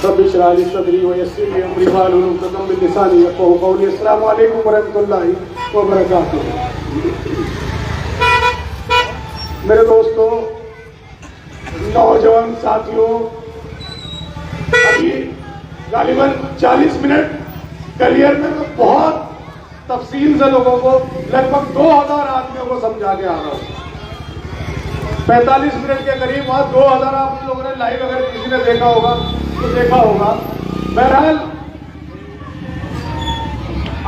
Rabbi इश्रह ली सदरी व यस्सिर ली अमरी वाहलुल उक़दतम मिन लिसानी यफ़क़हू क़ौली। अस्सलामु अलैकुम व रहमतुल्लाहि व बरकातुहू। मेरे दोस्तों, नौजवान साथियों, अभी गालिबन 40 मिनट कलियर में मैं बहुत तफसील से लोगों को, लगभग 2000 आदमियों को समझा के आ रहा हूँ। 45 मिनट के करीब वहां 2000 आप लोगों ने लाइव, अगर किसी ने देखा होगा तो देखा होगा। बहरहाल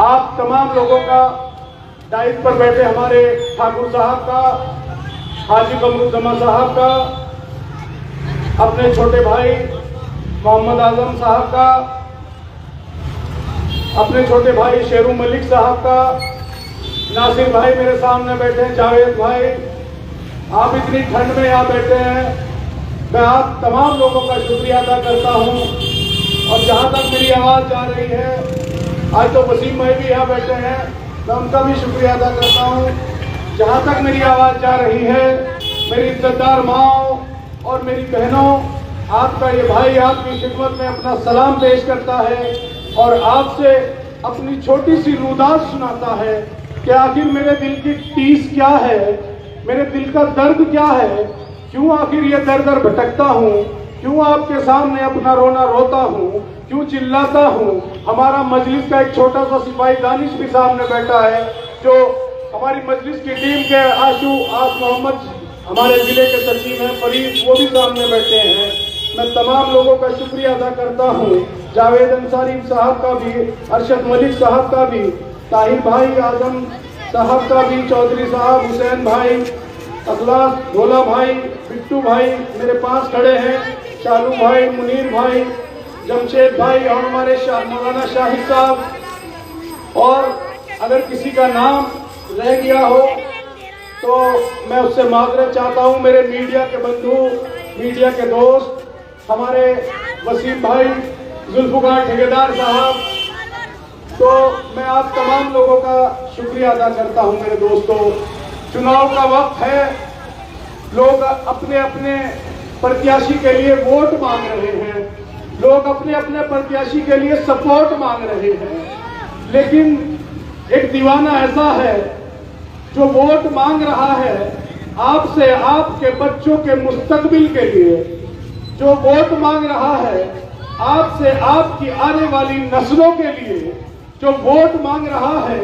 आप तमाम लोगों का दायित्व पर बैठे हमारे ठाकुर साहब का, हाजी कमरुज़्ज़मा साहब का, अपने छोटे भाई मोहम्मद आजम साहब का, अपने छोटे भाई शेरू मलिक साहब का, नासिर भाई मेरे सामने बैठे हैं, जावेद भाई, आप इतनी ठंड में यहाँ बैठे हैं। मैं आप तमाम लोगों का शुक्रिया अदा करता हूँ। और जहाँ तक मेरी आवाज़ जा रही है, आज तो वसीम भाई भी यहाँ बैठे हैं, मैं उनका भी शुक्रिया अदा करता हूँ। जहाँ तक मेरी आवाज़ जा रही है, मेरी इज्जतदार माओ और मेरी बहनों, आपका ये भाई आपकी खिदमत में अपना सलाम पेश करता है और आपसे अपनी छोटी सी रुदात सुनाता है कि आखिर मेरे दिल की टीस क्या है, मेरे दिल का दर्द क्या है, क्यों आखिर ये दर दर भटकता हूँ, क्यों आपके सामने अपना रोना रोता हूँ, क्यों चिल्लाता हूँ। हमारा मजलिस का एक छोटा सा सिपाही दानिश भी सामने बैठा है, जो हमारी मजलिस की टीम के आशू आप मोहम्मद, हमारे जिले के सचिव हैं फरीद, वो भी सामने बैठे हैं। मैं तमाम लोगों का शुक्रिया अदा करता हूँ, जावेद अंसारी साहब का भी, अरशद मलिक साहब का भी, ताहिर भाई आजम साहब का भी, चौधरी साहब, हुसैन भाई, अखलास, भोला भाई, बिट्टू भाई मेरे पास खड़े हैं, शालू भाई, मुनीर भाई, जमशेद भाई और हमारे मौलाना शाहिद साहब। और अगर किसी का नाम रह गया हो तो मैं उससे माजरत चाहता हूँ। मेरे मीडिया के बंधु, मीडिया के दोस्त, हमारे वसीम भाई, जुल्फकार ठेकेदार साहब, तो मैं आप तमाम लोगों का शुक्रिया अदा करता हूं। मेरे दोस्तों, चुनाव का वक्त है, लोग अपने अपने प्रत्याशी के लिए वोट मांग रहे हैं, लोग अपने अपने प्रत्याशी के लिए सपोर्ट मांग रहे हैं। लेकिन एक दीवाना ऐसा है जो वोट मांग रहा है आपसे, आपके बच्चों के मुस्तकबिल के लिए, जो वोट मांग रहा है आपसे, आपकी आने वाली नस्लों के लिए, जो वोट मांग रहा है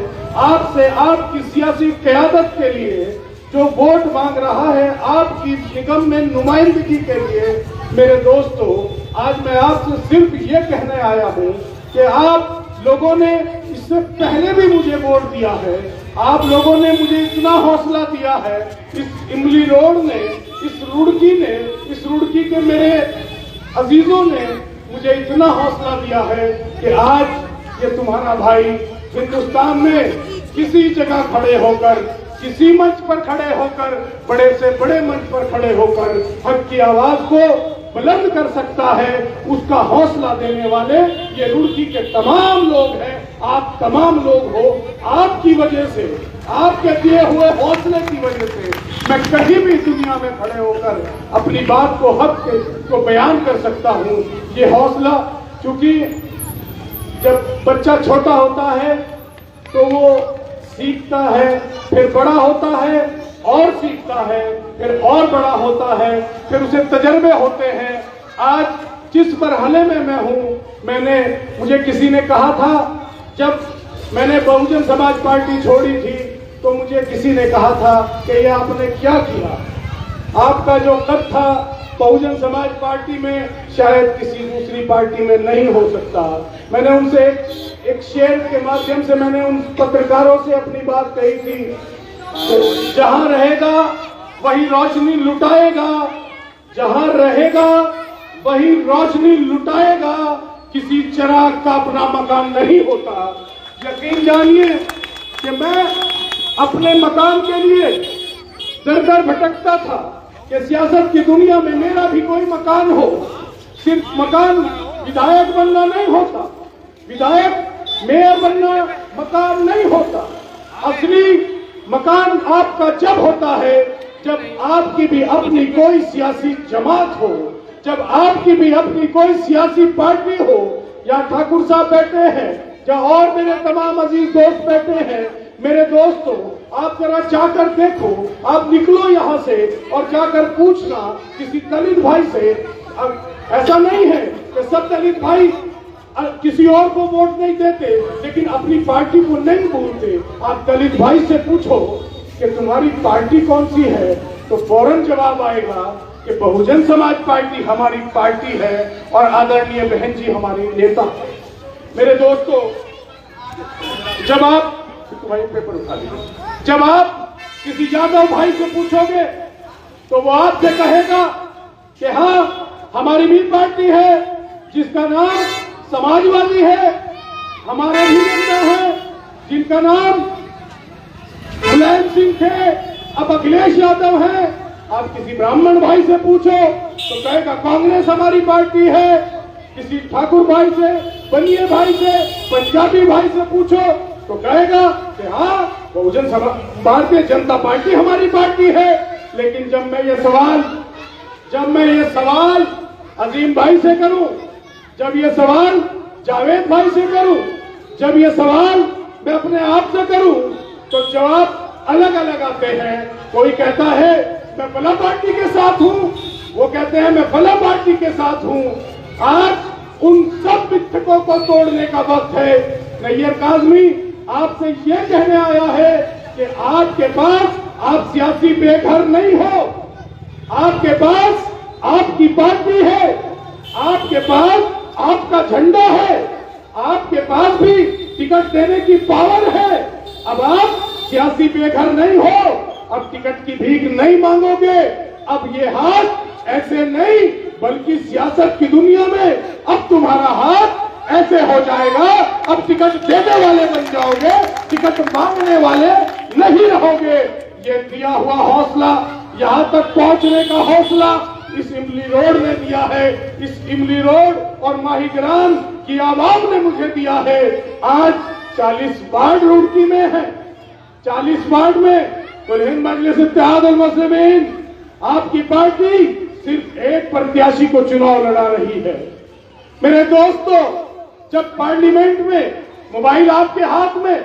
आपसे, आपकी सियासी क़यादत के लिए, जो वोट मांग रहा है आपकी निगम में नुमाइंदगी के लिए। मेरे दोस्तों, आज मैं आपसे सिर्फ ये कहने आया हूँ कि आप लोगों ने इससे पहले भी मुझे वोट दिया है, आप लोगों ने मुझे इतना हौसला दिया है, इस इमली रोड ने, इस रुड़की के मेरे अजीजों ने मुझे इतना हौसला दिया है कि आज ये तुम्हारा भाई हिंदुस्तान में किसी जगह खड़े होकर, किसी मंच पर खड़े होकर, बड़े से बड़े मंच पर खड़े होकर हक की आवाज को बुलंद कर सकता है। उसका हौसला देने वाले ये रुड़की के तमाम लोग हैं, आप तमाम लोग हो। आपकी वजह से, आपके दिए हुए हौसले की वजह से मैं कहीं भी दुनिया में खड़े होकर अपनी बात को, हक को बयान कर सकता हूँ। ये हौसला, क्योंकि जब बच्चा छोटा होता है तो वो सीखता है, फिर बड़ा होता है और सीखता है, फिर और बड़ा होता है, फिर उसे तजर्बे होते हैं। आज जिस मरहले में मैं हूँ, मुझे किसी ने कहा था, जब मैंने बहुजन समाज पार्टी छोड़ी थी तो मुझे किसी ने कहा था कि ये आपने क्या किया, आपका जो कद था बहुजन समाज पार्टी में शायद किसी दूसरी पार्टी में नहीं हो सकता। मैंने उनसे एक शेर के माध्यम से मैंने उन पत्रकारों से अपनी बात कही थी, जहां रहेगा वही रोशनी लुटाएगा, जहां रहेगा वही रोशनी लुटाएगा, किसी चिराग का अपना मकान नहीं होता। यकीन जानिए कि मैं अपने मकान के लिए दर दर भटकता था कि सियासत की दुनिया में मेरा भी कोई मकान हो। सिर्फ मकान विधायक बनना नहीं होता, विधायक मेयर बनना मकान नहीं होता। असली मकान आपका जब होता है जब आपकी भी अपनी कोई सियासी जमात हो, जब आपकी भी अपनी कोई सियासी पार्टी हो, या ठाकुर साहब बैठे हैं, या और मेरे तमाम अजीज दोस्त बैठे हैं, मेरे दोस्तों आप जरा जाकर देखो, आप निकलो यहाँ से और जाकर पूछना किसी दलित भाई से। ऐसा नहीं है कि सब दलित भाई किसी और को वोट नहीं देते लेकिन अपनी पार्टी को नहीं बोलते। आप दलित भाई से पूछो कि तुम्हारी पार्टी कौन सी है, तो फौरन जवाब आएगा कि बहुजन समाज पार्टी हमारी पार्टी है और आदरणीय बहन जी हमारी नेता है। मेरे दोस्तों, जब आप भाई पेपर उठा लीजिए, जब आप किसी यादव भाई से पूछोगे तो वो आपसे कहेगा कि हाँ हमारी भी पार्टी है जिसका नाम समाजवादी है, हमारे भी नेता है जिनका नाम मुलायम सिंह थे, अब अखिलेश यादव है। आप किसी ब्राह्मण भाई से पूछो तो कहेगा कांग्रेस हमारी पार्टी है, किसी ठाकुर भाई से, बनिए भाई से, पंजाबी भाई से पूछो तो कहेगा कि हाँ बहुजन समाज भारतीय जनता पार्टी हमारी पार्टी है। लेकिन जब मैं ये सवाल अजीम भाई से करूं, जब ये सवाल जावेद भाई से करूं, जब ये सवाल मैं अपने आप से करूं, तो जवाब अलग अलग आते हैं। कोई कहता है मैं फला पार्टी के साथ हूं, वो कहते हैं मैं फला पार्टी के साथ हूं। आज उन सब मिथकों को तोड़ने का वक्त है। नैयर काज़मी आपसे ये कहने आया है कि आपके पास आप सियासी बेघर नहीं हो, आपके पास आपकी पार्टी है, आपके पास आपका झंडा है, आपके पास भी टिकट देने की पावर है। अब आप सियासी बेघर नहीं हो, अब टिकट की भीख नहीं मांगोगे। अब ये हाथ ऐसे नहीं बल्कि सियासत की दुनिया में अब तुम्हारा हाथ ऐसे हो जाएगा, अब टिकट देने वाले बन जाओगे, टिकट मांगने वाले नहीं रहोगे। ये दिया हुआ हौसला, यहाँ तक पहुंचने का हौसला इस इमली रोड ने दिया है। इस इमली रोड और माहीग्राम की आवाम ने मुझे दिया है। आज 40 वार्ड रुड़की में है, 40 वार्ड में हिंद मजलिस इत्तेहादुल मुस्लिमीन आपकी पार्टी सिर्फ एक प्रत्याशी को चुनाव लड़ा रही है। मेरे दोस्तों, जब पार्लियामेंट में मोबाइल आपके हाथ में,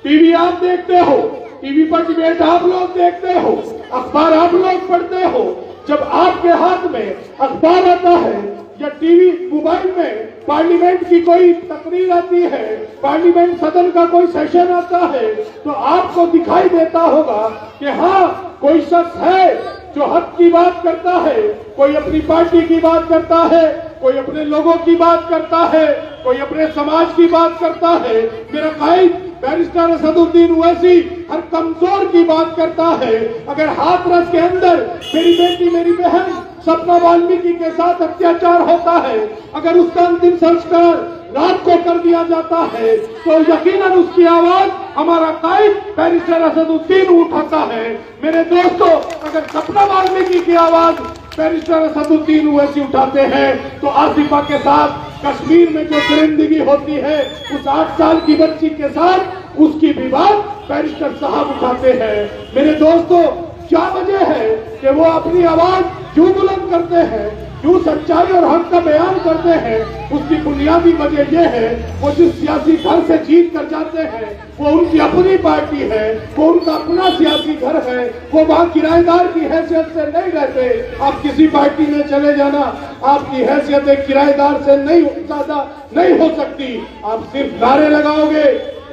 टीवी आप देखते हो, टीवी पर डिबेट आप लोग देखते हो, अखबार आप लोग पढ़ते हो, जब आपके हाथ में अखबार आता है या टीवी मोबाइल में पार्लियामेंट की कोई तकरीर आती है, पार्लियामेंट सदन का कोई सेशन आता है, तो आपको दिखाई देता होगा कि हाँ कोई शख्स है जो हक की बात करता है, कोई अपनी पार्टी की बात करता है, कोई अपने लोगों की बात करता है, कोई अपने समाज की बात करता है। मेरा कायद बैरिस्टर असदुद्दीन ओवैसी हर कमजोर की बात करता है। अगर हाथरस के अंदर मेरी बेटी, मेरी बहन सपना वाल्मीकि के साथ अत्याचार होता है, अगर उसका अंतिम संस्कार रात को कर दिया जाता है, तो यकीनन उसकी आवाज हमारा कायद बैरिस्टर असदुद्दीन उठाता है। मेरे दोस्तों, अगर सपना वाल्मीकि की आवाज बैरिस्टर असदुद्दीन ओवैसी उठाते हैं, तो आसिफा के साथ कश्मीर में जो दरिंदगी होती है, उस 8 साल की बच्ची के साथ उसकी भी बात बैरिस्टर साहब उठाते हैं। मेरे दोस्तों, क्या वजह है कि वो अपनी आवाज क्यों बुलंद करते हैं, क्यों सच्चाई और हक का बयान करते हैं? उसकी बुनियादी वजह यह है, वो जिस सियासी घर से जीत कर जाते हैं वो उनकी अपनी पार्टी है, वो उनका अपना सियासी घर है, वो वहाँ किराएदार की हैसियत से नहीं रहते। आप किसी पार्टी में चले जाना, आपकी हैसियत एक किराएदार से नहीं ज्यादा नहीं हो सकती। आप सिर्फ नारे लगाओगे,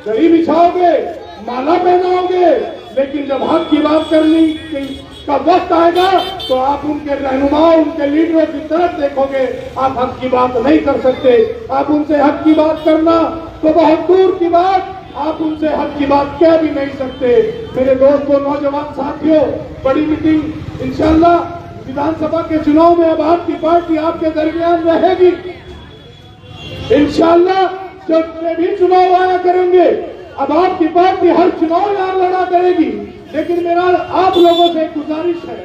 दरी बिछाओगे, माला पहनाओगे, लेकिन जब हक की बात करने का वक्त आएगा तो आप उनके रहनुमाओं, उनके लीडरों की तरफ देखोगे, आप हक की बात नहीं कर सकते। आप उनसे हक की बात करना तो बहुत दूर की बात, आप उनसे हक की बात कह भी नहीं सकते। मेरे दोस्तों, नौजवान साथियों, बड़ी मीटिंग इंशाल्लाह विधानसभा के चुनाव में अब आपकी पार्टी आपके दरमियान रहेगी। इंशाल्लाह जब भी चुनाव आया करेंगे, अब आपकी पार्टी हर चुनाव यहाँ लड़ा करेगी। लेकिन मेरा आप लोगों से एक गुजारिश है,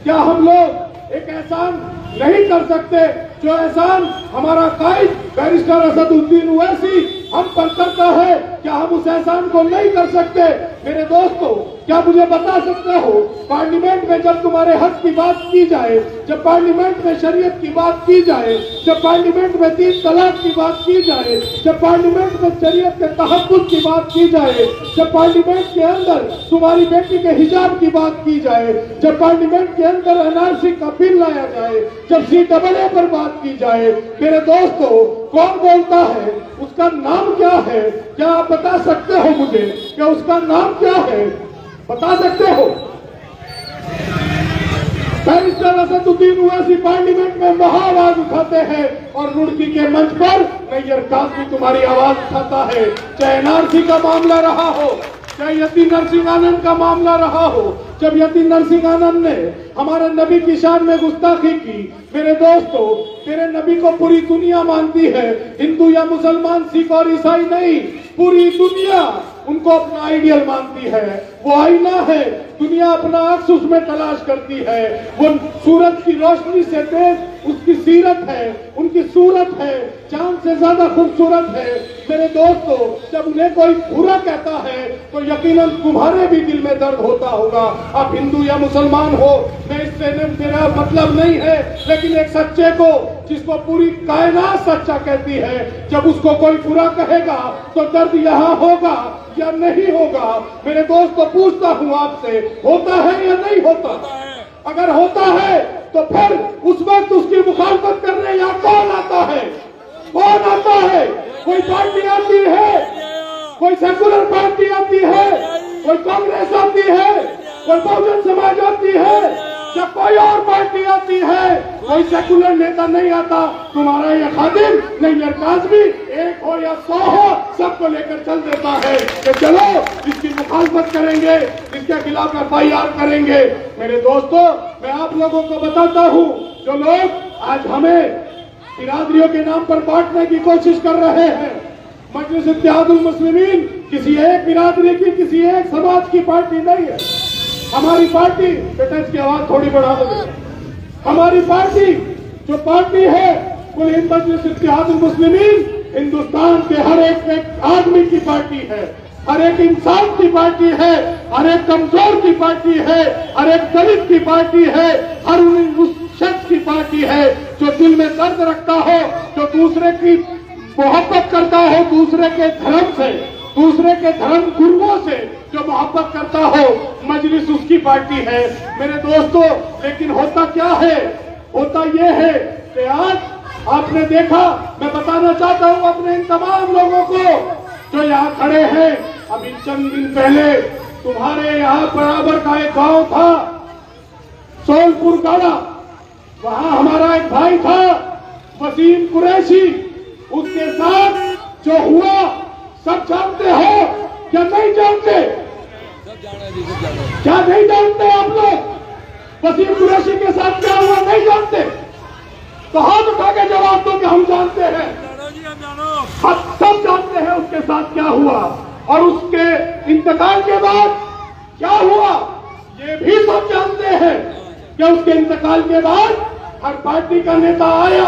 क्या हम लोग एक एहसान नहीं कर सकते जो एहसान हमारा कायद बैरिस्टर असदुद्दीन ओवैसी हम पर करता है? क्या हम उस एहसान को नहीं कर सकते? मेरे दोस्तों, क्या मुझे बता सकते हो, पार्लियामेंट में जब तुम्हारे हक की बात की जाए, जब पार्लियामेंट में शरीयत की बात की जाए, जब पार्लियामेंट में 3 तलाक की बात की जाए, जब पार्लियामेंट में शरीयत के तहफ्फुज़ की बात की जाए, जब पार्लियामेंट के अंदर तुम्हारी बेटी के हिजाब की बात की जाए, जब पार्लियामेंट के अंदर एनआरसी का बिल लाया जाए, जब CAA पर बात की जाए, मेरे दोस्तों, कौन बोलता है? उसका नाम क्या है? क्या आप बता सकते हो मुझे कि उसका नाम क्या है? बता सकते हो? बैरिस्टर असदुद्दीन ओवैसी पार्लियामेंट में महाआवाज उठाते हैं और रुड़की के मंच पर नैयर काज़मी तुम्हारी आवाज उठाता है। चाहे एनआरसी का मामला रहा हो, चाहे यति नरसिंह आनंद का मामला रहा हो, जब यति नरसिंह आनंद ने हमारे नबी की शान में गुस्ताखी की, मेरे दोस्तों, तेरे नबी को पूरी दुनिया मानती है, हिंदू या मुसलमान, सिख और ईसाई नहीं, पूरी दुनिया उनको अपना आइडियल मानती है। वो आईना है, दुनिया अपना अक्स उसमें तलाश करती है। वो सूरज की रोशनी से तेज उसकी सीरत है, उनकी सूरत है, चांद से ज्यादा खूबसूरत है। मेरे दोस्तों, जब उन्हें कोई बुरा कहता है तो यकीनन तुम्हारे भी दिल में दर्द होता होगा। आप हिंदू या मुसलमान हो, मैं इससे मेरा मतलब नहीं है, लेकिन एक सच्चे को, जिसको पूरी कायनात सच्चा कहती है, जब उसको कोई बुरा कहेगा तो दर्द यहाँ होगा या नहीं होगा? मेरे दोस्तों, पूछता हूँ आपसे, होता है या नहीं होता? अगर होता है तो फिर उस वक्त उसकी मुखालफत करने यहाँ कौन आता है? कौन आता है? कोई पार्टी आती है, कोई सेकुलर पार्टी आती है, कोई कांग्रेस आती है, कोई बहुजन समाज आती है, या कोई और पार्टी आती है, कोई सेकुलर नेता नहीं आता। तुम्हारा ये खादिम नैयर काज़मी, एक हो या 100 हो, सबको लेकर चल देता है कि चलो इसकी मुखालफत करेंगे, इसके खिलाफ FIR करेंगे। मेरे दोस्तों, मैं आप लोगों को बताता हूँ, जो लोग आज हमें बिरादरियों के नाम पर बांटने की कोशिश कर रहे हैं, मजलिस इत्तेहादुल मुस्लिमीन किसी एक बिरादरी की, किसी एक समाज की पार्टी नहीं है। हमारी पार्टी, बेटा इसकी आवाज थोड़ी बढ़ा दो, हमारी पार्टी जो पार्टी है वो मजलिस इत्तेहादुल मुस्लिमीन हिंदुस्तान के हर एक आदमी की पार्टी है, हर एक इंसान की पार्टी है, हर एक कमजोर की पार्टी है, हर एक दलित की पार्टी है, हर उस शख्स की पार्टी है जो दिल में दर्द रखता हो, जो दूसरे की मोहब्बत करता हो, दूसरे के धर्म से, दूसरे के धर्म गुरुओं से जो मोहब्बत करता हो, मजलिस उसकी पार्टी है। मेरे दोस्तों, लेकिन होता क्या है? होता ये है कि आज आपने देखा, मैं बताना चाहता हूं अपने इन तमाम लोगों को जो यहाँ खड़े हैं, अभी चंद दिन पहले तुम्हारे यहाँ बराबर का एक गांव था, सोलपुर गाड़ा, वहां हमारा एक भाई था वसीम कुरैशी, उसके साथ जो हुआ सब जानते हो क्या नहीं जानते? क्या नहीं जानते आप लोग? वसीम कुरैशी के साथ क्या हुआ नहीं जानते? तो हाथ उठा के जवाब दो कि हम जानते हैं। हम सब जानते हैं उसके साथ क्या हुआ, और उसके इंतकाल के बाद क्या हुआ ये भी सब जानते हैं कि उसके इंतकाल के बाद हर पार्टी का नेता आया,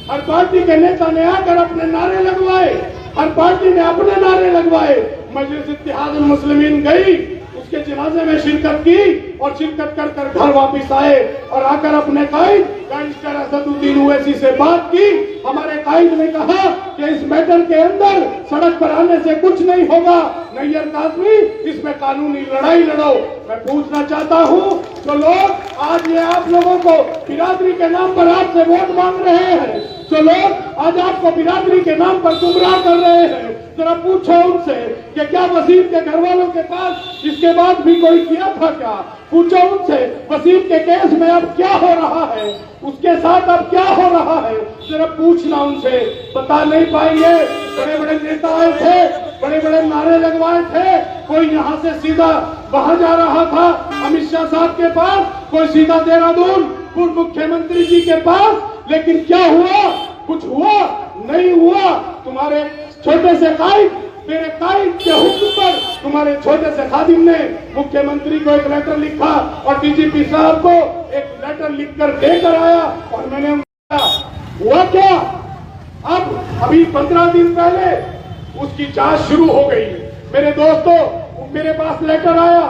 हर पार्टी के नेता ने आकर अपने नारे लगवाए, हर पार्टी ने अपने नारे लगवाए। मजलिस इत्तेहादुल मुस्लिमीन गई, उसके जनाजे में शिरकत की और शिरकत कर कर घर वापिस आए और आकर अपने कायद बैरिस्टर असदुद्दीन ओवैसी से बात की। हमारे कायद ने कहा कि इस मैटर के अंदर सड़क पर आने से कुछ नहीं होगा, नैयर काज़मी इसमें कानूनी लड़ाई लड़ो। मैं पूछना चाहता हूँ, जो लोग आज ये आप लोगों को बिरादरी के नाम पर आपसे वोट मांग रहे हैं, जो लोग आज आपको बिरादरी के नाम पर गुमराह कर रहे हैं, जरा पूछो उनसे कि क्या वसीम के घर वालों के पास इसके बाद भी कोई किया था क्या? पूछो उनसे वसीम के केस में अब क्या हो रहा है, उसके साथ अब क्या हो रहा है, जरा पूछना उनसे। बता नहीं पाएंगे। बड़े बड़े नेता आए थे, बड़े बड़े नारे लगवाए थे, कोई यहाँ से सीधा वहां जा रहा था अमित शाह साहब के पास, कोई सीधा देहरादून पूर्व मुख्यमंत्री जी के पास, लेकिन क्या हुआ? कुछ हुआ नहीं हुआ। तुम्हारे छोटे से कायद, मेरे कायद के हुक्म पर तुम्हारे छोटे से खादिम ने मुख्यमंत्री को एक लेटर लिखा और डीजीपी साहब को एक लेटर लिखकर देकर आया, और मैंने हुआ क्या? अब अभी 15 दिन पहले उसकी जांच शुरू हो गई। मेरे दोस्तों, मेरे पास लेटर आया,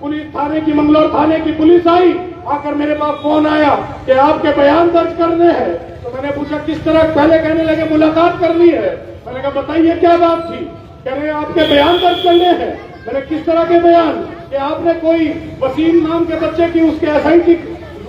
पुलिस थाने की, मंगलौर थाने की पुलिस आई, आकर मेरे पास फोन आया कि आपके बयान दर्ज करने हैं। तो मैंने पूछा किस तरह, पहले कहने लगे मुलाकात करनी है। मैंने कहा बताइए क्या बात थी। कह रहे आपके बयान दर्ज करने हैं। मैंने किस तरह के बयान? कि आपने कोई वसीम नाम के बच्चे की, उसके एसआई की,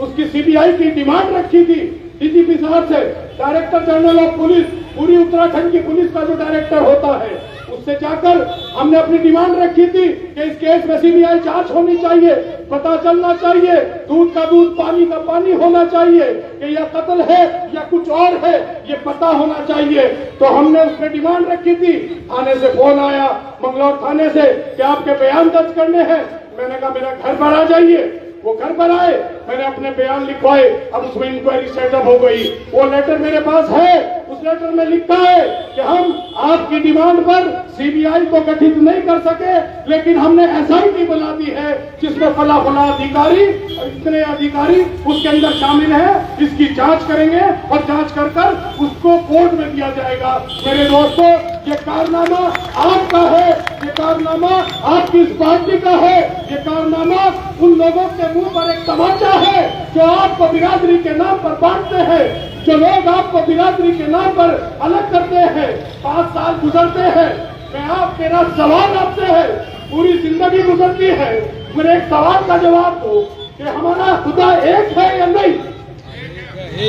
उसकी सीबीआई की डिमांड रखी थी डीजीपी साहब से। डायरेक्टर जनरल ऑफ पुलिस, पूरी उत्तराखंड की पुलिस का जो डायरेक्टर होता है, उससे जाकर हमने अपनी डिमांड रखी थी कि इस केस में सीबीआई जांच होनी चाहिए, पता चलना चाहिए, दूध का दूध पानी का पानी होना चाहिए कि यह कत्ल है या कुछ और है, ये पता होना चाहिए। तो हमने उसमें डिमांड रखी थी। थाने से फोन आया, मंगलौर थाने से, कि आपके बयान दर्ज करने हैं। मैंने कहा मेरा घर पर आ जाइए। वो घर पर आए, मैंने अपने बयान लिखवाए। अब उसमें इंक्वायरी सेटअप हो गई। वो लेटर मेरे पास है। उस लेटर में लिखा है कि हम आपकी डिमांड पर सीबीआई को गठित नहीं कर सके, लेकिन हमने एसआईटी बना दी है जिसमें फला फला अधिकारी, इतने अधिकारी उसके अंदर शामिल है। इसकी जांच करेंगे और जांच कर कर उसको कोर्ट में दिया जाएगा। मेरे दोस्तों, ये कारनामा आपका है, ये कारनामा आपकी इस पार्टी का है, ये कारनामा उन लोगों के मुंह पर एक तमाचा है जो आपको बिरादरी के नाम पर बांटते हैं, जो लोग आपको बिरादरी के नाम पर अलग करते हैं। 5 साल गुजरते हैं, मेरा सवाल आपसे है, पूरी जिंदगी गुजरती है, मेरे एक सवाल का जवाब दो कि हमारा खुदा एक है या नहीं?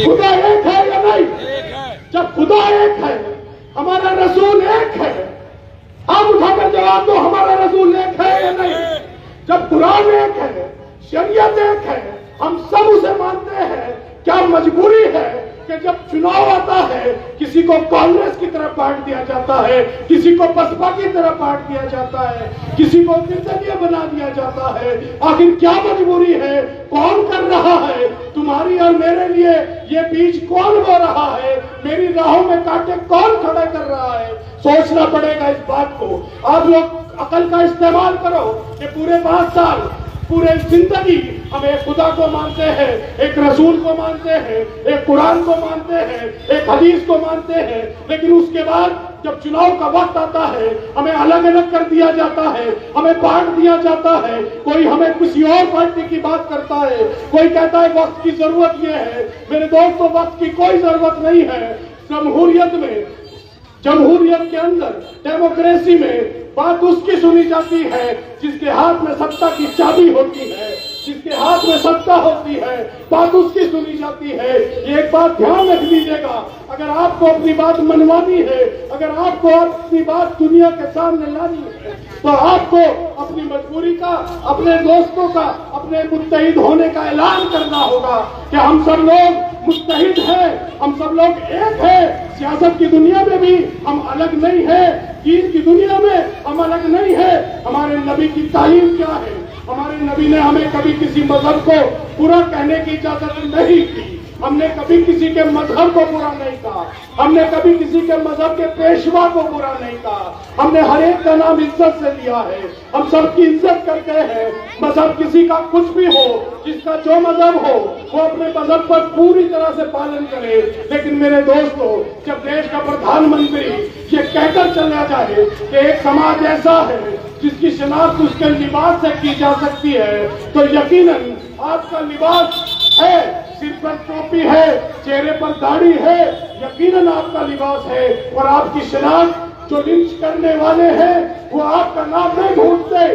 खुदा एक है या नहीं? जब खुदा एक है, हमारा रसूल एक है, आप उठाकर जवाब दो, हमारा रसूल एक है या नहीं? जब कुरान एक है, शरीयत एक है, हम सब उसे मानते हैं, क्या मजबूरी है कि जब चुनाव आता है किसी को कांग्रेस की तरफ बांट दिया जाता है, किसी को बसपा की तरफ बांट दिया जाता है, किसी को निर्दलीय बना दिया जाता है? आखिर क्या मजबूरी है? कौन कर रहा है? तुम्हारी और मेरे लिए ये बीज कौन बो रहा है? मेरी राहों में कांटे कौन खड़े कर रहा है? सोचना पड़ेगा इस बात को। आप लोग अकल का इस्तेमाल करो कि पूरे 5 साल, पूरे जिंदगी हम एक खुदा को मानते हैं, एक रसूल को मानते हैं, एक कुरान को मानते हैं, एक हदीस को मानते हैं, लेकिन उसके बाद जब चुनाव का वक्त आता है हमें अलग अलग कर दिया जाता है, हमें बांट दिया जाता है। कोई हमें किसी और पार्टी की बात करता है, कोई कहता है वक्त की जरूरत ये है। मेरे दोस्तों, वक्त की कोई जरूरत नहीं है। जमहूरियत में, जमहूरियत के अंदर, डेमोक्रेसी में बात उसकी सुनी जाती है जिसके हाथ में सत्ता की चाबी होती है, जिसके हाथ में सत्ता होती है, बात उसकी सुनी जाती है। एक बात ध्यान रख लीजिएगा, अगर आपको अपनी बात मनवानी है, अगर आपको अपनी बात दुनिया के सामने लानी है, तो आपको अपनी मजबूरी का, अपने दोस्तों का, अपने मुत्तहिद होने का ऐलान करना होगा कि हम सब लोग मुत्तहिद हैं, हम सब लोग एक हैं। सियासत की दुनिया में भी हम अलग नहीं है, दीन की दुनिया में हम अलग नहीं है। हमारे नबी की तालीम क्या है? हमारे नबी ने हमें कभी किसी मजहब को बुरा कहने की इजाजत नहीं दी। हमने कभी किसी के मजहब को बुरा नहीं कहा, हमने कभी किसी के मजहब के पेशवा को बुरा नहीं कहा। हमने हर एक का नाम इज्जत से लिया है, हम सबकी इज्जत करते हैं। मजहब किसी का कुछ भी हो, जिसका जो मजहब हो, वो अपने मजहब पर पूरी तरह से पालन करे। लेकिन मेरे दोस्तों, जब देश का प्रधानमंत्री ये कहकर चला जाए कि एक समाज ऐसा है जिसकी शिनाख्त उसके लिबास से की जा सकती है, तो यकीनन आपका लिबास है, सिर पर टोपी है, चेहरे पर दाढ़ी है, यकीनन आपका लिबास है। और आपकी शिनाख्त जो लिंच करने वाले हैं वो आपका नाम नहीं पूछते,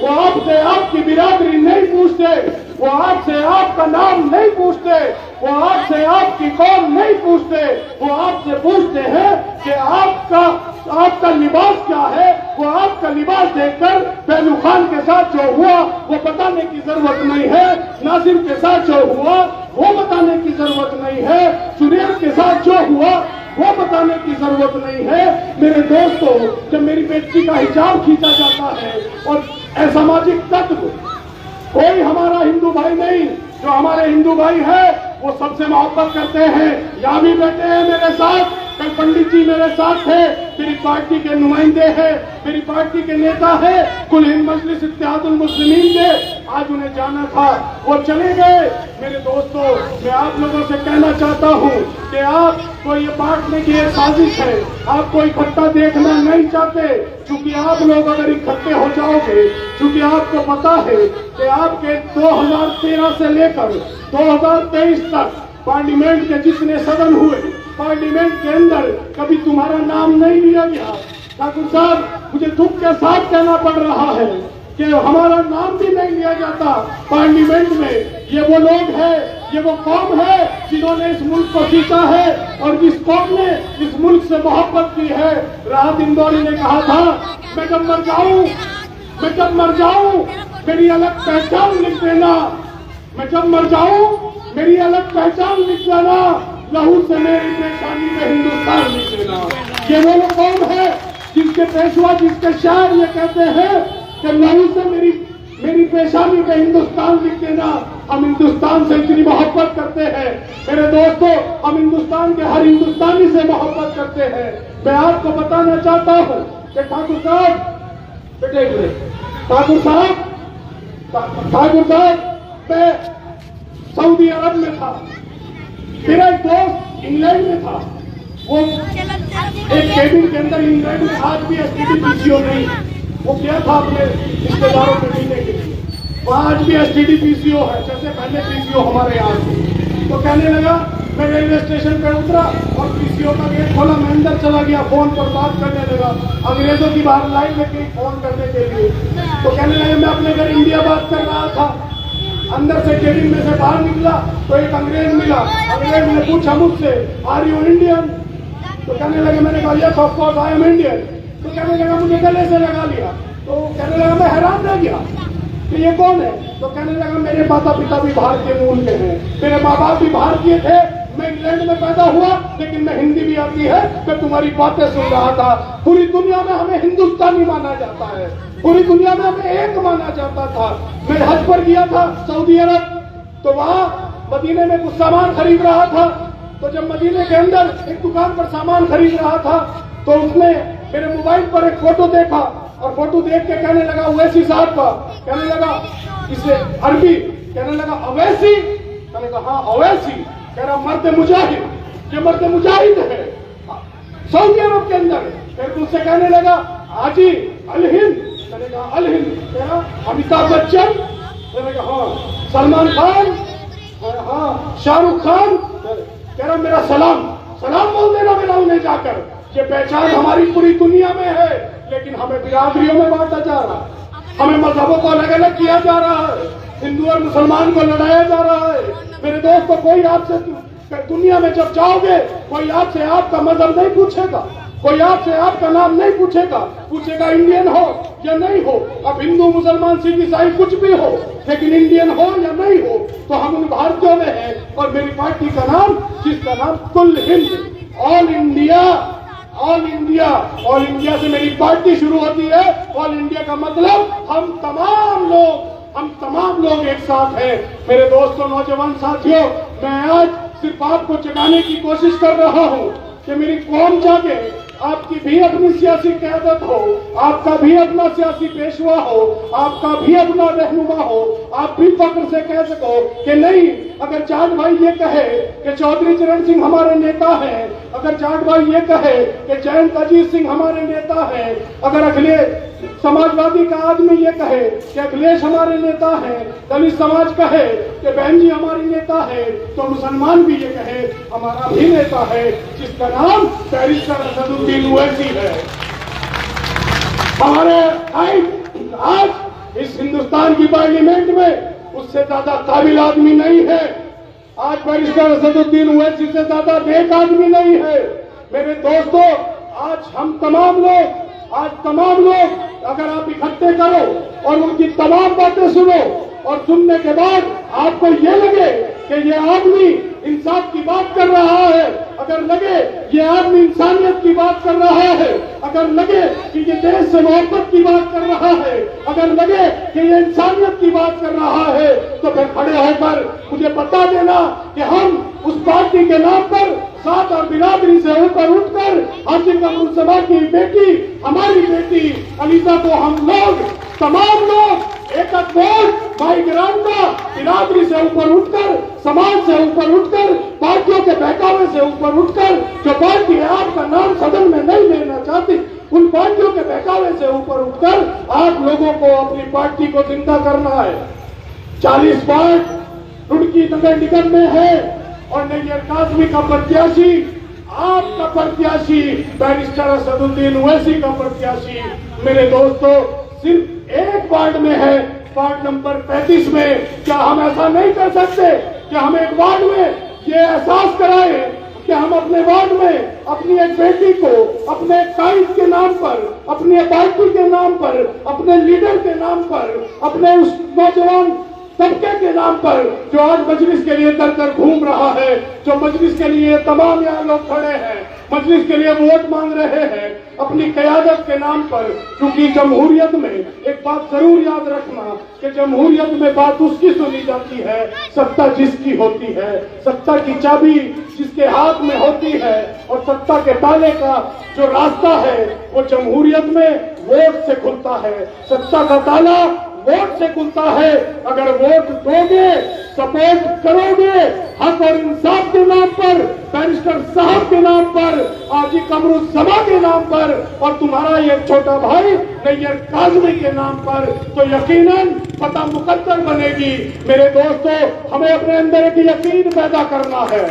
वो आपसे आपकी बिरादरी नहीं पूछते, वो आपसे आपका नाम नहीं पूछते, वो आपसे आपकी कौम नहीं पूछते, वो आपसे पूछते हैं कि आपका लिबास क्या है। वो आपका लिबास देखकर पहलू खान के साथ जो हुआ वो बताने की जरूरत नहीं है, नासिर के साथ जो हुआ वो बताने की जरूरत नहीं है, सुरेश के साथ जो हुआ वो बताने की जरूरत नहीं है। मेरे दोस्तों, जब मेरी बेटी का हिजाब खींचा जाता है और असामाजिक तत्व, कोई हमारा हिंदू भाई नहीं, जो हमारे हिंदू भाई है वो सबसे मोहब्बत करते हैं, यहाँ भी बैठे हैं मेरे साथ, कल पंडित जी मेरे साथ थे, मेरी पार्टी के नुमाइंदे हैं, मेरी पार्टी के नेता हैं, कुल हिंद मजलिस इत्तेहादुल मुस्लिमीन के, आज उन्हें जाना था, वो चले गए। मेरे दोस्तों, मैं आप लोगों से कहना चाहता हूँ कि आपको ये बांटने की एक साजिश है, आपको इकट्ठा देखना नहीं चाहते, क्योंकि आप लोग अगर इकट्ठे हो जाओगे, क्योंकि आपको पता है कि आपके 2013 से लेकर 2023 तक पार्लियामेंट के जितने सदन हुए, पार्लियामेंट के अंदर कभी तुम्हारा नाम नहीं लिया गया। ठाकुर साहब, मुझे दुख के साथ कहना पड़ रहा है कि हमारा नाम भी नहीं लिया जाता पार्लियामेंट में। ये वो लोग हैं, ये वो कौम है जिन्होंने इस मुल्क को जीता है और जिस कौम ने इस मुल्क से मोहब्बत की है। राहत इंदौरी ने कहा था, मैं जब मर जाऊं मेरी अलग पहचान लिख देना, मैं जब मर जाऊं मेरी अलग पहचान लिख देना, लहू से मेरी पेशानी में हिंदुस्तान लिख देना। ये वो लोग कौन है जिसके पेशवा, जिसके शायर ये कहते हैं कि लहू से मेरी पेशानी में हिंदुस्तान लिख देना। हम हिंदुस्तान से इतनी मोहब्बत करते हैं मेरे दोस्तों, हम हिंदुस्तान के हर हिंदुस्तानी से मोहब्बत करते हैं। मैं आपको बताना चाहता हूँ कि ठाकुर साहब, मैं सऊदी अरब में था, मेरा एक दोस्त इंग्लैंड में था, वो एक केबिन के अंदर इंग्लैंड में आज भी एसटीडी पीसीओ नहीं, वो गया था अपने रिश्तेदारों को मिलने के लिए, वहाँ आज भी एसटीडी पीसीओ है, जैसे पहले पीसीओ हमारे यहाँ थे। तो कहने लगा, मैं रेलवे स्टेशन पे उतरा और पीसीओ का गेट खोला, मैं अंदर चला गया, फोन पर बात करने लगा, अंग्रेजों की बाहर लाइन में गई फोन करने के लिए। तो कहने लगे, मैं अपने घर इंडिया बात कर रहा था, अंदर से केबिन में से बाहर निकला तो एक अंग्रेज मिला, अंग्रेज ने पूछा मुझसे, आर यू इंडियन? तो कहने लगे, मैंने कहा yes of course I am Indian. तो कहने लगा, मुझे गले से लगा लिया। तो कहने लगा, मैं हैरान रह गया कि ये कौन है? तो कहने लगा, मेरे माता पिता भी भारतीय मूल के हैं, मेरे माँ बाप भी भारतीय थे, मैं इंग्लैंड में पैदा हुआ, लेकिन मैं हिंदी भी आती है, मैं तुम्हारी बातें सुन रहा था। पूरी दुनिया में हमें हिंदुस्तानी माना जाता है, पूरी दुनिया में हमें एक माना जाता था। मैं हज पर गया था सऊदी अरब, तो वहाँ मदीने में कुछ सामान खरीद रहा था, तो जब मदीने के अंदर एक दुकान पर सामान खरीद रहा था, तो उसने मेरे मोबाइल पर एक फोटो देखा और फोटो देख के कहने लगा, ओवैसी साहब का, कहने लगा इसे अरबी, कहने लगा अवैसी, कहने लगा हाँ अवैसी, कह रहा मर्द मुजाहिद, ये मर्द मुजाहिद है सऊदी अरब के अंदर। फिर उससे कहने लगा, हाजी अल हिंद, कहने लगा अल हिंद, कह रहा अमिताभ बच्चन, कहने लगा हाँ सलमान खान, हाँ शाहरुख खान, कह रहा मेरा सलाम बोल देना मेरा उन्हें जाकर। ये पहचान हमारी पूरी दुनिया में है, लेकिन हमें बिरादरियों में बांटा जा रहा है, हमें मजहबों को अलग अलग किया जा रहा है, हिंदू और मुसलमान को लड़ाया जा रहा है। मेरे दोस्तों, कोई आपसे दुनिया में जब जाओगे, कोई आपसे आपका मजहब नहीं पूछेगा, कोई आपसे आपका नाम नहीं पूछेगा, पूछेगा इंडियन हो या नहीं हो। अब हिंदू मुसलमान सिख ईसाई कुछ भी हो, लेकिन इंडियन हो या नहीं हो, तो हम उन भारतीयों में हैं। और मेरी पार्टी का नाम, जिसका नाम कुल Hind, all India, all India, all India से मेरी पार्टी शुरू होती है। ऑल इंडिया का मतलब हम तमाम लोग एक साथ हैं। मेरे दोस्तों, नौजवान साथियों, मैं आज सिर्फ आपको जगाने की कोशिश कर रहा हूं कि मेरी कौम जागे, आपकी भी अपनी सियासी क़यादत हो, आपका भी अपना सियासी पेशवा हो, आपका भी अपना रहनुमा हो, आप भी फख्र से कह सको कि नहीं, अगर जाट भाई ये कहे कि चौधरी चरण सिंह हमारे नेता हैं, अगर जाट भाई ये कहे कि जयंत अजीत सिंह हमारे नेता हैं, अगर अखिलेश समाजवादी का आदमी ये कहे कि अखिलेश हमारे नेता हैं, दलित समाज कहे कि बहन जी हमारी नेता है, तो मुसलमान भी ये कहे हमारा भी नेता है, जिसका नाम बैरिस्टर असदुद्दीन ओवैसी है। हमारे आज इस हिंदुस्तान की पार्लियामेंट में उससे ज्यादा काबिल आदमी नहीं है। आज बैरिस्टर असदुद्दीन ओवैसी से ज्यादा नेक आदमी नहीं है। मेरे दोस्तों, आज हम तमाम लोग अगर आप इकट्ठे करो और उनकी तमाम बातें सुनो, और सुनने के बाद आपको ये लगे कि ये आदमी इंसाफ की बात कर रहा है, अगर लगे ये आदमी इंसानियत की बात कर रहा है, अगर लगे कि ये देश से मोहब्बत की बात कर रहा है, अगर लगे कि ये इंसानियत की बात कर रहा है, तो फिर खड़े होकर मुझे बता देना कि हम उस पार्टी के नाम पर साथ और बिरादरी से ऊपर उठकर हाजी कमरुज़्ज़मा की बेटी, हमारी बेटी अलीजा को हम लोग तमाम लोग एक वोट भाई गिराऊंगा, बिरादरी से ऊपर उठकर, समाज से ऊपर उठकर, पार्टियों के बहकावे से ऊपर उठकर, जो पार्टी आपका नाम सदन में नहीं लेना चाहती, उन पार्टियों के बहकावे से ऊपर उठकर आप लोगों को अपनी पार्टी को जिंदा करना है। 40 वार्ड रुड़की नगर निगम में है और नैयर काज़मी का प्रत्याशी, आपका प्रत्याशी बैरिस्टर असदुद्दीन ओवैसी का प्रत्याशी मेरे दोस्तों सिर्फ एक वार्ड में है, वार्ड नंबर 35 में। क्या हम ऐसा नहीं कर सकते कि हम एक वार्ड में ये एहसास कराएं कि हम अपने वार्ड में अपनी एक बेटी को अपने कायद के नाम पर, अपनी पार्टी के नाम पर, अपने लीडर के नाम पर, अपने उस नौजवान तबके के नाम पर जो आज मजलिस के लिए दर दर घूम रहा है, जो मजलिस के लिए तमाम यहाँ लोग खड़े हैं, मजलिस के लिए वोट मांग रहे हैं अपनी क़यादत के नाम पर। क्योंकि जमहूरियत में एक बात जरूर याद रखना कि जमहूरियत में बात उसकी सुनी जाती है सत्ता जिसकी होती है, सत्ता की चाबी जिसके हाथ में होती है, और सत्ता के ताले का जो रास्ता है वो जमहूरियत में वोट से खुलता है। सत्ता का ताला वोट से खुलता है। अगर वोट दोगे, सपोर्ट करोगे हक और इंसाफ के नाम पर, बैरिस्टर साहब के नाम पर, हाजी कमरुज़्ज़मा के नाम पर, और तुम्हारा ये छोटा भाई नैयर काज़मी के नाम पर, तो यकीनन फतह मुकद्दर बनेगी। मेरे दोस्तों, हमें अपने अंदर एक यकीन पैदा करना है,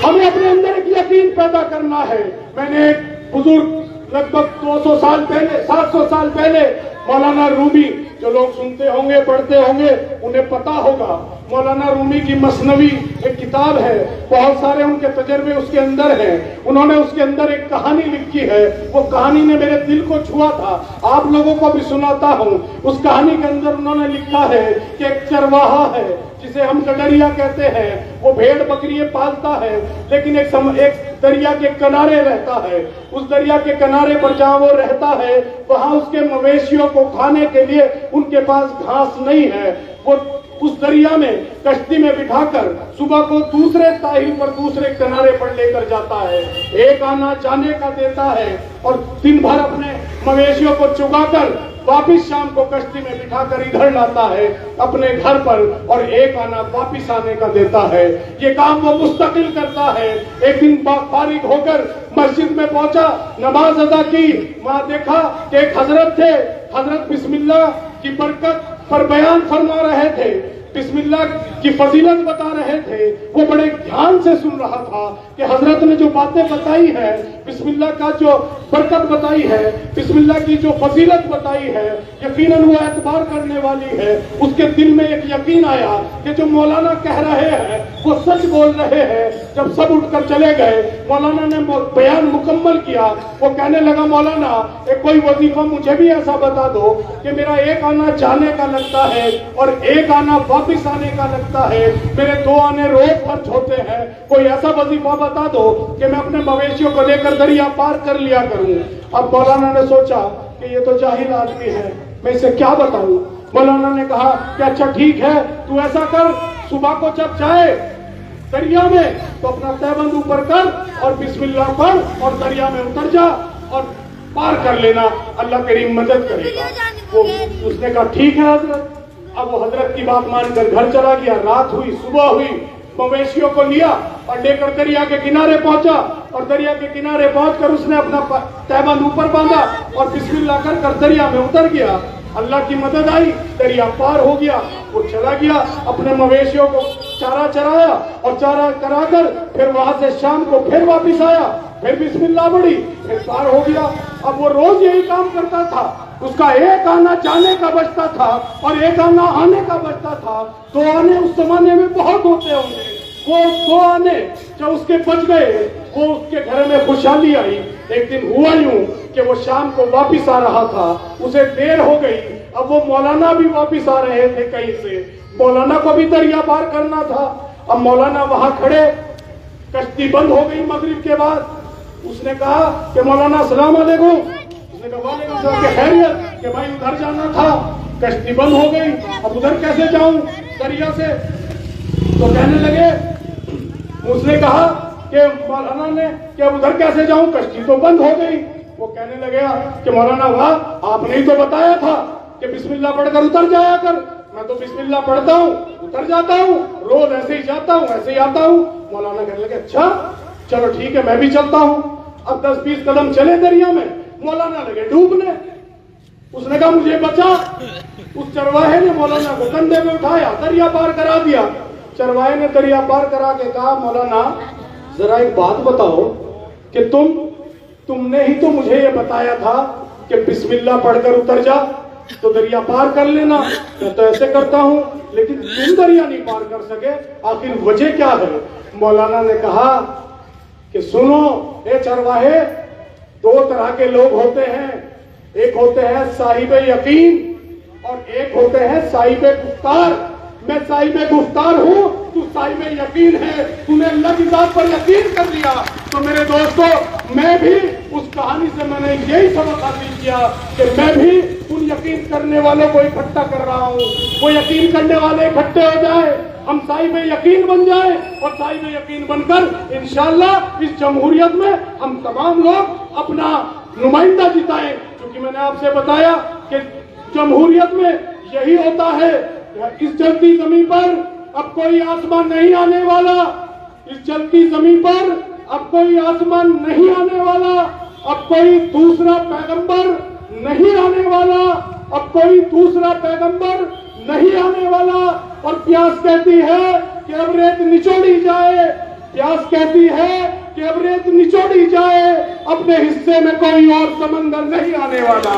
हमें अपने अंदर एक यकीन पैदा करना है। मैंने एक बुजुर्ग लगभग 200 साल पहले, 700 साल पहले मौलाना रूमी, जो लोग सुनते होंगे पढ़ते होंगे उन्हें पता होगा, मौलाना रूमी की मसनवी एक किताब है, बहुत सारे उनके तजर्बे उसके अंदर हैं। उन्होंने उसके अंदर एक कहानी लिखी है, वो कहानी ने मेरे दिल को छुआ था, आप लोगों को भी सुनाता हूँ। उस कहानी के अंदर उन्होंने लिखा है कि एक चरवाहा है जिसे हम गडरिया कहते हैं, वो भेड़ बकरी पालता है, लेकिन एक दरिया के किनारे रहता है। उस दरिया के किनारे पर जहाँ वो रहता है वहां उसके मवेशियों को खाने के लिए उनके पास घास नहीं है। वो उस दरिया में कश्ती में बिठाकर सुबह को दूसरे साहिल पर, दूसरे किनारे पर लेकर जाता है, एक आना जाने का देता है, और दिन भर अपने मवेशियों को चुगाकर वापिस शाम को कश्ती में बिठाकर इधर लाता है अपने घर पर, और एक आना वापिस आने का देता है। ये काम वो मुस्तकिल करता है। एक दिन फारिग होकर मस्जिद में पहुंचा, नमाज अदा की, वहां देखा कि एक हजरत थे, हजरत बिस्मिल्लाह की बरकत पर बयान फरमा रहे थे, बिस्मिल्लाह की फजीलत बता रहे थे। वो बड़े ध्यान से सुन रहा था कि हजरत ने जो बातें बताई है, बिस्मिल्लाह का जो बरकत बताई है, बिस्मिल्लाह की जो फजीलत बताई है, यकीनन वो एतबार करने वाली है। उसके दिल में एक यकीन आया कि जो मौलाना कह रहे हैं वो सच बोल रहे हैं। जब सब उठकर चले गए, मौलाना ने बयान मुकम्मल किया। वो कहने लगा, मौलाना एक कोई वजीफा मुझे भी ऐसा बता दो कि मेरा एक आना जाने का लगता है और एक आना वापिस आने का लगता है, मेरे 2 आने रोज खर्च होते हैं। कोई ऐसा वजीफा बता दो कि मैं अपने मवेशियों को लेकर दरिया पार कर लिया करूं। अब मौलाना ने सोचा कि ये तो जाहिल आदमी है, मैं इसे क्या बताऊं। मौलाना ने कहा कि अच्छा ठीक है, तू ऐसा कर, सुबह को जब जाए दरिया में तो अपना तहबंद ऊपर कर और बिस्मिल्लाह पढ़ और दरिया में उतर जा और पार कर लेना, अल्लाह करीम मदद करेगा। वो उसने कहा ठीक है हजरत। अब वो हजरत की बात मानकर घर चला गया। रात हुई, सुबह हुई, मवेशियों को लिया और लेकर दरिया के किनारे पहुंचा, और दरिया के किनारे पहुंचकर उसने अपना तहबंद ऊपर बांधा और बिस्मिल्लाह कर दरिया में उतर गया। अल्लाह की मदद आई, दरिया पार हो गया। वो चला गया, अपने मवेशियों को चारा चराया और चारा कराकर फिर वहां से शाम को फिर वापिस आया, फिर बिस्मिल्लाह पढ़ी, फिर पार हो गया। अब वो रोज यही काम करता था। उसका एक आना जाने का बचता था और एक आना आने का बचता था। 2 आने उस जमाने में बहुत होते होंगे। वो 2 आने जब उसके बच गए, वो उसके घर में खुशहाली आई। एक दिन हुआ यूं कि वो शाम को वापिस आ रहा था, उसे देर हो गई। अब वो मौलाना भी वापिस आ रहे थे कहीं से, मौलाना को भी दरिया पार करना था। अब मौलाना वहां खड़े, कश्ती बंद हो गई मगरिब के बाद। उसने कहा कि मौलाना अस्सलाम वालेकुम। उसने कहा वालेकुम सलाम, के खैरियत, कि भाई उधर जाना था, कश्ती बंद हो गई, अब उधर कैसे जाऊं दरिया से। तो कहने लगे, उसने कहा कि मौलाना ने कि अब उधर कैसे जाऊं, कश्ती तो बंद हो गई। वो कहने लगे कि मौलाना वाह, आपने ही तो बताया था कि बिस्मिल्लाह पढ़कर उतर जाया कर। मैं तो बिस्मिल्लाह पढ़ता हूँ, उतर जाता हूँ, रोज ऐसे ही जाता हूँ, ऐसे ही आता हूँ। मौलाना कहने लगे अच्छा चलो ठीक है, मैं भी चलता हूँ। अब 10-20 कदम चले दरिया में, मौलाना लगे डूबने। उसने कहा मुझे बचा। उस चरवाहे ने मौलाना को कंधे में उठाया, दरिया पार करा दिया। चरवाहे ने दरिया पार करा के कहा मौलाना जरा एक बात बताओ कि तुमने ही तो मुझे ये बताया था कि बिस्मिल्लाह पढ़कर उतर जा तो दरिया पार कर लेना। मैं तो ऐसे करता हूं, लेकिन तुम दरिया नहीं पार कर सके, आखिर वजह क्या है। मौलाना ने कहा कि सुनो ए चरवाहे, दो तरह के लोग होते हैं, एक होते हैं साहिब यकीन और एक होते हैं साहिब गुफ्तार। मैं साहिब गुफ्तार हूँ, तू साहिब यकीन है, तूने अल्लाह की जात पर यकीन कर लिया। तो मेरे दोस्तों, मैं भी उस कहानी से मैंने यही सबक हासिल किया कि मैं भी उन यकीन करने वालों को इकट्ठा कर रहा हूँ। वो यकीन करने वाले इकट्ठे हो जाए, हम साहिब यकीन बन जाए और साहिब यकीन बनकर इंशाअल्लाह इस जमहूरियत में हम तमाम लोग अपना नुमाइंदा जिताएं। क्योंकि मैंने आपसे बताया कि जमहूरियत में यही होता है, इस जलती जमीन पर अब कोई आसमान नहीं आने वाला, इस जलती जमीन पर अब कोई आसमान नहीं आने वाला, अब कोई दूसरा पैगंबर नहीं आने वाला, अब कोई दूसरा पैगंबर नहीं आने वाला। और प्यास कहती है कि अब रेत निचोड़ी जाए, प्यास कहती है कि अब रेत निचोड़ी जाए, अपने हिस्से में कोई और समंदर नहीं आने वाला,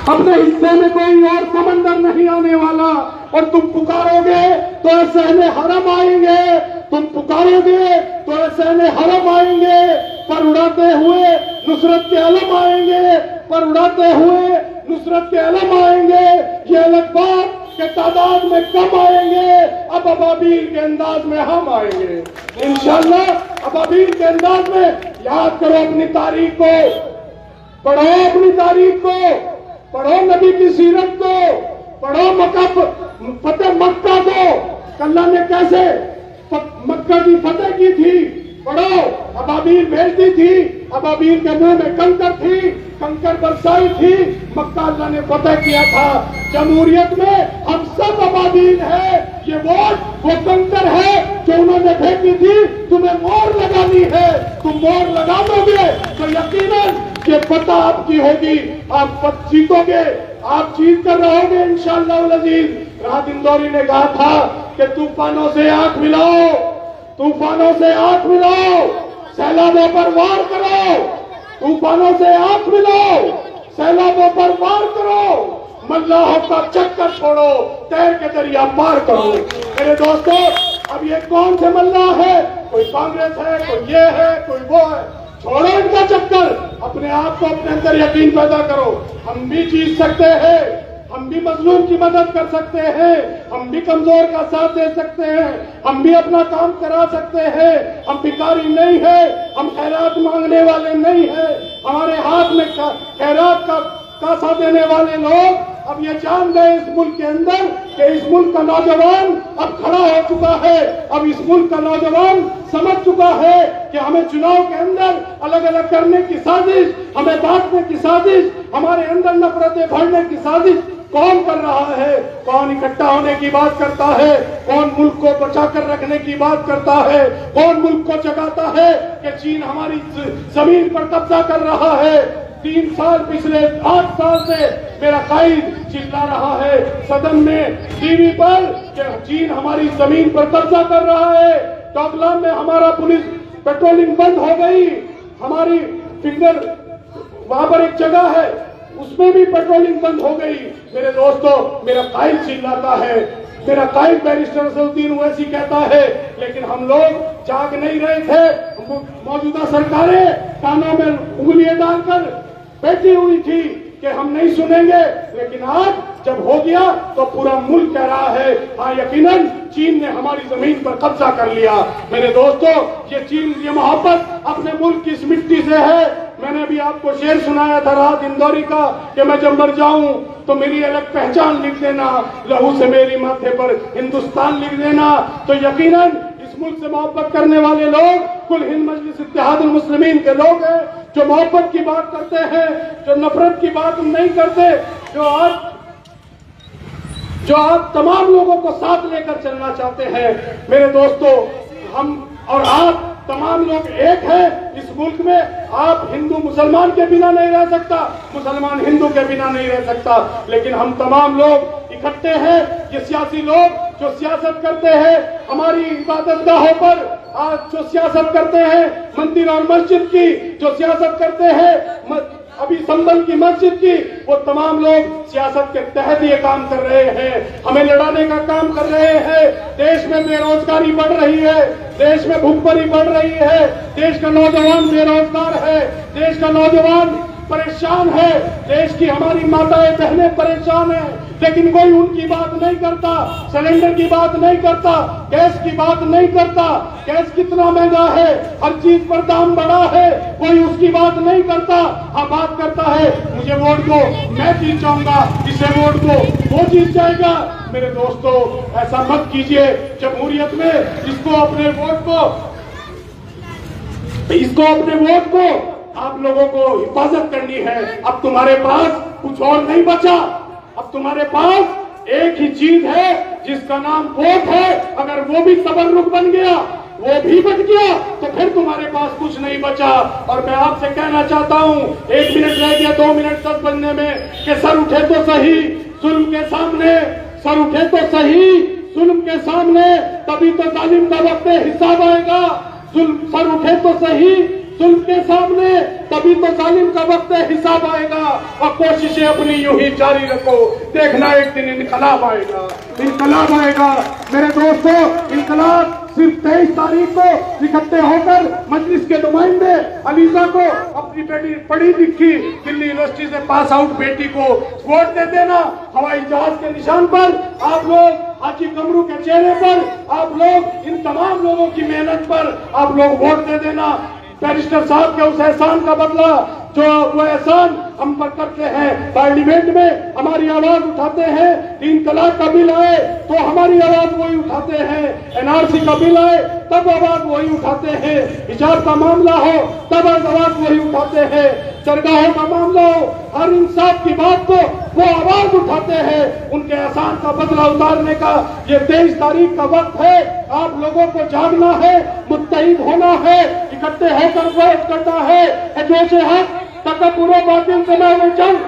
अपने हिस्से में कोई और समंदर नहीं आने वाला। और तुम पुकारोगे तो ऐसे हरम आएंगे, तुम पुकारोगे तो ऐसे हरम आएंगे, पर उड़ाते हुए नुसरत के अलम आएंगे, पर उड़ाते हुए नुसरत के अलम आएंगे। ये अलग बात के तादाद में कम आएंगे, अब अबाबील के अंदाज में हम आएंगे इंशाअल्लाह। अबाबील के अंदाज में याद करो अपनी तारीख को, पढ़ो अपनी तारीख को, पढ़ो नबी की सीरत को, पढ़ो फतेह मक्का को, अल्लाह ने कैसे मक्का की फतेह की थी। पढ़ो, अबाबील भेजती थी, अबाबील के मुंह में कंकर थी, कंकर बरसाई थी, मक्का अल्लाह ने फतेह किया था। जमहूरियत में हम सब अबाबील है, ये वो कंकर है जो उन्होंने भेजी थी, तुम्हें मोहर लगानी है, तुम मोहर लगा दोगे तो यकीनन ये फतह आपकी होगी, आप जीतोगे, आप जीत कर रहोगे इंशाअल्लाह अज़ीज। राहत इंदौरी ने कहा था कि तूफानों से आंख मिलाओ, तूफानों से आंख मिलाओ, सैलाबों पर वार करो, तूफानों से आंख मिलाओ, सैलाबों पर वार करो, मल्लाहों का चक्कर छोड़ो, तैर के दरिया पार करो। मेरे दोस्तों, अब ये कौन से मल्लाह है, कोई कांग्रेस है, कोई ये है, कोई वो है, छोड़ो इनका चक्कर, अपने आप को अपने अंदर यकीन पैदा करो। हम भी जीत सकते हैं, हम भी मजलूम की मदद कर सकते हैं, हम भी कमजोर का साथ दे सकते हैं, हम भी अपना काम करा सकते हैं। हम भिखारी नहीं है, हम खैरात मांगने वाले नहीं है, हमारे हाथ में खैरात का कासा देने वाले लोग अब ये जान गए इस मुल्क के अंदर कि इस मुल्क का नौजवान अब खड़ा हो चुका है। अब इस मुल्क का नौजवान समझ चुका है कि हमें चुनाव के अंदर अलग अलग करने की साजिश, हमें बांटने की साजिश, हमारे अंदर नफरतें भरने की साजिश कौन कर रहा है, कौन इकट्ठा होने की बात करता है, कौन मुल्क को बचाकर रखने की बात करता है, कौन मुल्क को जगाता है कि चीन हमारी जमीन पर कब्जा कर रहा है। 3 साल पिछले 8 साल से मेरा कायद चिल्ला रहा है सदन में, टीवी पर कि चीन हमारी जमीन पर कब्जा कर रहा है। डोकलाम में हमारा पुलिस पेट्रोलिंग बंद हो गई, हमारी फिंगर वहां पर एक जगह है उसमें भी पेट्रोलिंग बंद हो गई। मेरे दोस्तों, मेरा कायद चिल्लाता है, मेरा कायद बैरिस्टर असदुद्दीन ओवैसी कहता है, लेकिन हम लोग जाग नहीं रहे थे। मौजूदा सरकारें कानों में उंगलियां डालकर बैठी हुई थी, कि हम नहीं सुनेंगे, लेकिन आज जब हो गया तो पूरा मुल्क कह रहा है हाँ यकीनन चीन ने हमारी जमीन पर कब्जा कर लिया। मेरे दोस्तों, ये चीन, ये मोहब्बत अपने मुल्क की इस मिट्टी से है। मैंने भी आपको शेर सुनाया था राहत इंदौरी का कि मैं जब मर जाऊं तो मेरी अलग पहचान लिख देना, लहू से मेरी माथे पर हिंदुस्तान लिख देना। तो यकीनन इस मुल्क से मोहब्बत करने वाले लोग कुल हिंद मजलिस इत्तेहादुल मुस्लिमीन के लोग हैं, जो मोहब्बत की बात करते हैं, जो नफरत की बात नहीं करते, जो आप तमाम लोगों को साथ लेकर चलना चाहते हैं। मेरे दोस्तों, हम और आप तमाम लोग एक हैं इस मुल्क में। आप हिंदू मुसलमान के बिना नहीं रह सकता, मुसलमान हिंदू के बिना नहीं रह सकता, लेकिन हम तमाम लोग इकट्ठे हैं। ये सियासी लोग जो सियासत करते हैं हमारी इबादतगाहों पर, आज जो सियासत करते हैं मंदिर और मस्जिद की, जो सियासत करते हैं अभी संभल की मस्जिद की, वो तमाम लोग सियासत के तहत ये काम कर रहे हैं, हमें लड़ाने का काम कर रहे हैं। देश में बेरोजगारी बढ़ रही है, देश में भूखमरी बढ़ रही है, देश का नौजवान बेरोजगार है, देश का नौजवान परेशान है, देश की हमारी माताएं बहनें परेशान है, लेकिन कोई उनकी बात नहीं करता, सिलेंडर की बात नहीं करता, गैस की बात नहीं करता। गैस कितना महंगा है, हर चीज पर दाम बढ़ा है, कोई उसकी बात नहीं करता। हाँ, बात करता है मुझे वोट दो, मैं जीत जाऊंगा, इसे वोट दो, वो जीत जाएगा। मेरे दोस्तों, ऐसा मत कीजिए। जमहूरियत में इसको अपने वोट को आप लोगों को हिफाजत करनी है। अब तुम्हारे पास कुछ और नहीं बचा, अब तुम्हारे पास एक ही चीज है जिसका नाम वोट है। अगर वो भी तबर्रुक बन गया, वो भी बच गया, तो फिर तुम्हारे पास कुछ नहीं बचा। और मैं आपसे कहना चाहता हूँ, 1 मिनट रह गया 2 मिनट 10 बनने में, कि सर उठे तो सही जुल्म के सामने, सर उठे तो सही जुल्म के सामने, तभी तो जालिम का वक्त हिसाब आएगा। सर उठे तो सही जुल्म के सामने, तभी तो जालिम का वक्त हिसाब आएगा। और कोशिशें अपनी यूं ही जारी रखो, देखना एक दिन इनकलाब आएगा, इनकलाब आएगा। मेरे दोस्तों, इनकलाब सिर्फ 23 तारीख को इकट्ठे होकर मजलिस के नुमाइंदे अलीजा को, अपनी बेटी पढ़ी लिखी दिल्ली यूनिवर्सिटी से पास आउट बेटी को वोट दे देना। हवाई जहाज के निशान पर आप लोग, हाजी कमरू के चेहरे पर आप लोग, इन तमाम लोगों की मेहनत पर आप लोग वोट दे देना। बैरिस्टर साहब के उस एहसान का बदला जो वो एहसान हम पर करते हैं, पार्लियामेंट में हमारी आवाज उठाते हैं, 3 तलाक का बिल आए तो हमारी आवाज वही उठाते हैं, एनआरसी का बिल आए तब आवाज वही उठाते हैं, हिजाब का मामला हो तब आवाज वही उठाते हैं, दरगाहों का मामला हो, हर इंसाफ की बात को वो आवाज उठाते हैं। उनके एहसान का बदला उतारने का ये 23 तारीख का वक्त है। आप लोगों को जागना है, मुत्तहिद होना है, इकट्ठे होकर वोट करना है। जोशे हक तकब्बुर बातिल से मैं जंग,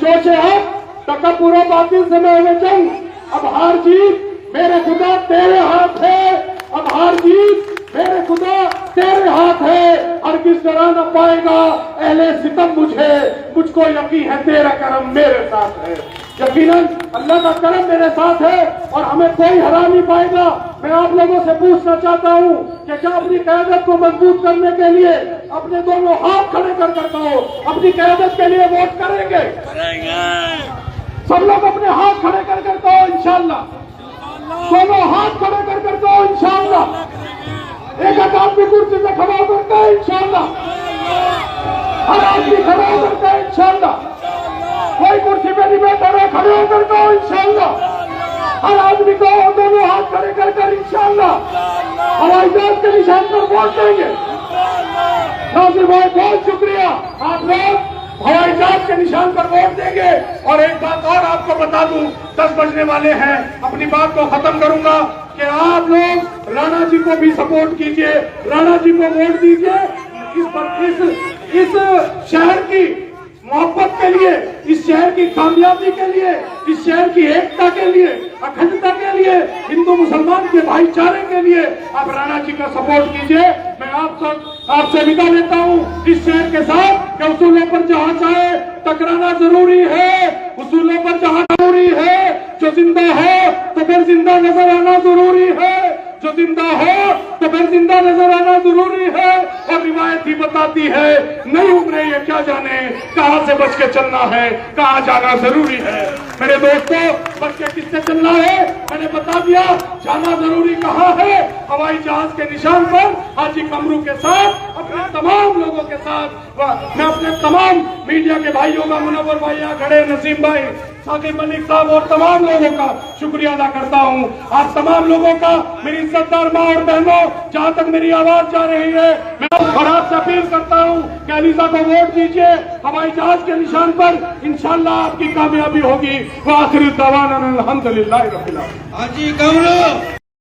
जोशे हक तकब्बुर बातिल से मैं जंग। अब हार जीत मेरे खुदा तेरे हाथ है, अब हार जीत मेरे खुदा तेरे हाथ है। और किस तरह न पाएगा अहले सितम मुझको यकीन है तेरा करम मेरे साथ है। यकीनन अल्लाह का करम मेरे साथ है और हमें कोई हरा नहीं पाएगा। मैं आप लोगों से पूछना चाहता हूँ कि क्या अपनी क़यादत को मजबूत करने के लिए अपने दोनों हाथ खड़े कर कहो, अपनी क़यादत के लिए वोट करेंगे? सब लोग अपने हाथ खड़े कर कहो इंशाअल्लाह, दोनों हाथ खड़े कर कहो इंशाअल्लाह। एक आदमी कुर्सी से खड़ा होकर कहे इंशाअल्लाह, हर आदमी खड़ा होकर कहे इंशाअल्लाह, कोई कुर्सी पे नहीं बैठा रहे, खड़े होकर कहो इंशाअल्लाह, हर आदमी को दोनों हाथ खड़े कर इंशाअल्लाह हवाई जहाज के निशान पर वोट देंगे। नासिर भाई बहुत शुक्रिया, आप लोग हवाई जहाज के निशान पर वोट देंगे। और एक बात और आपको बता दूं, 10 बजने वाले हैं, अपनी बात को खत्म करूंगा कि आप लोग राणा जी को भी सपोर्ट कीजिए, राणा जी को वोट दीजिए। इस शहर की मोहब्बत के लिए, इस शहर की कामयाबी के लिए, इस शहर की एकता के लिए, अखंडता के लिए, हिंदू मुसलमान के भाईचारे के लिए आप राणा जी का सपोर्ट कीजिए। मैं आपसे विदा लेता हूँ इस शहर के साथ कि उसूलों पर जहाँ चाहे टकराना जरूरी है, उसूलों पर जहाँ जरूरी है। जो जिंदा है तो फिर जिंदा नजर आना जरूरी है, जो जिंदा हो तो फिर जिंदा नजर आना जरूरी है। और रिवायत ही बताती है नई उम्रें ये क्या जाने कहां से बच के चलना है, कहां जाना जरूरी है। मेरे दोस्तों, बच के किससे चलना है मैंने बता दिया, जाना जरूरी कहां है, हवाई जहाज के निशान पर हाजी कमरू के साथ, अपने तमाम लोगों के साथ। मैं अपने तमाम मीडिया के भाइयों का, मुनव्वर भाई यहाँ खड़े, नसीम भाई, साकिब मलिक साहब और तमाम लोगों का शुक्रिया अदा करता हूँ। आप तमाम लोगों का, मेरी इज्जतदार माँ और बहनों, जहाँ तक मेरी आवाज जा रही है, मैं और आपसे अपील करता हूँ कि अलीजा को वोट दीजिए हवाई जहाज के निशान पर, इंशाल्लाह आपकी कामयाबी होगी। व आखिर दवाना अल्हम्दुलिल्लाह रब्बिल आलमीन। हाजी कमरू।